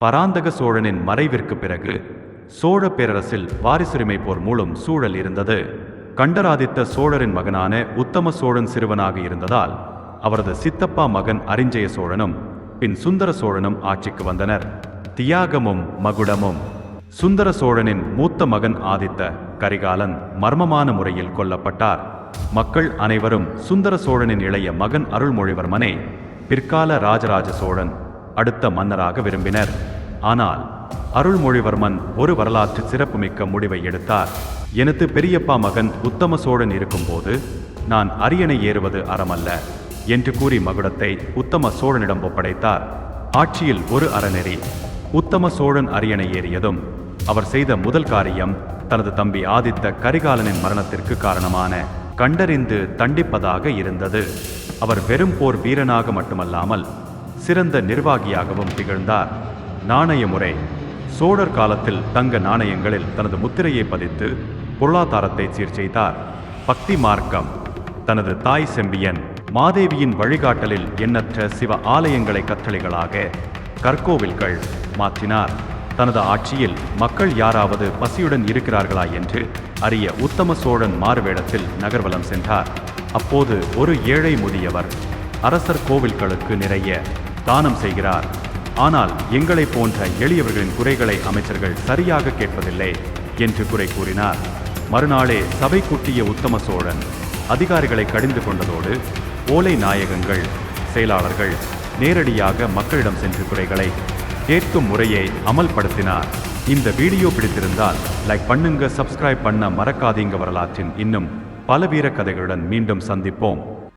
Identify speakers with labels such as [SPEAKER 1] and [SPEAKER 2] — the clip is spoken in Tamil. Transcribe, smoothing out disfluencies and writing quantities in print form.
[SPEAKER 1] பராந்தக சோழனின் மறைவிற்கு பிறகு சோழ பேரரசில் வாரிசுரிமை போர் மூலம் சூழல் இருந்தது. கண்டராதித்த சோழரின் மகனான உத்தம சோழன் சிறுவனாக இருந்ததால் அவரது சித்தப்பா மகன் அரிஞ்சய சோழனும் பின் சுந்தர சோழனும் ஆட்சிக்கு வந்தனர். தியாகமும் மகுடமும். சுந்தர சோழனின் மூத்த மகன் ஆதித்த கரிகாலன் மர்மமான முறையில் கொல்லப்பட்டார். மக்கள் அனைவரும் சுந்தர சோழனின் இளைய மகன் அருள்மொழிவர்மனை பிற்கால ராஜராஜ சோழன் அடுத்த மன்னராக விரும்பினர். ஆனால் அருள்மொழிவர்மன் ஒரு வரலாற்று சிறப்புமிக்க முடிவை எடுத்தார். எனது பெரியப்பா மகன் உத்தம சோழன் இருக்கும்போது நான் அரியணை ஏறுவது அறமல்ல என்று கூறி மகுடத்தை உத்தம சோழனிடம் ஒப்படைத்தார். ஆட்சியில் ஒரு அறநெறி. உத்தம சோழன் அரியணை ஏறியதும் அவர் செய்த முதல் காரியம் தனது தம்பி ஆதித்த கரிகாலனின் மரணத்திற்கு காரணமான கண்டறிந்து தண்டிப்பதாக இருந்தது. அவர் வெறும் போர் வீரனாக மட்டுமல்லாமல் சிறந்த நிர்வாகியாகவும் திகழ்ந்தார். நாணய முறை. சோழர் காலத்தில் தங்க நாணயங்களில் தனது முத்திரையை பதித்து பொருளாதாரத்தை சீர் செய்தார். பக்தி மார்க்கம். தனது தாய் செம்பியன் மாதேவியின் வழிகாட்டலில் எண்ணற்ற சிவ ஆலயங்களை கற்றளிகளாக கற்கோவில்கள் மாற்றினார். தனது ஆட்சியில் மக்கள் யாராவது பசியுடன் இருக்கிறார்களா என்று அறிய உத்தம சோழன் மாறுவேடத்தில் நகர்வலம் சென்றார். அப்போது ஒரு ஏழை முதியவர் அரசர் கோவில்களுக்கு நிறைய தானம் செய்கிறார், ஆனால் எங்களை போன்ற எளியவர்களின் குறைகளை அமைச்சர்கள் சரியாக கேட்பதில்லை என்று குறை கூறினார். மறுநாளே சபை கூட்டிய உத்தம சோழன் அதிகாரிகளை கடிந்து கொண்டதோடு ஓலை நாயகங்கள் செயலாளர்கள் நேரடியாக மக்களிடம் சென்று குறைகளை கேட்கும் முறையை அமல்படுத்தினார். இந்த வீடியோ பிடித்திருந்தால் லைக் பண்ணுங்க, சப்ஸ்கிரைப் பண்ண மறக்காதீங்க. வரலாற்றின் இன்னும் பல வீர கதைகளுடன் மீண்டும் சந்திப்போம்.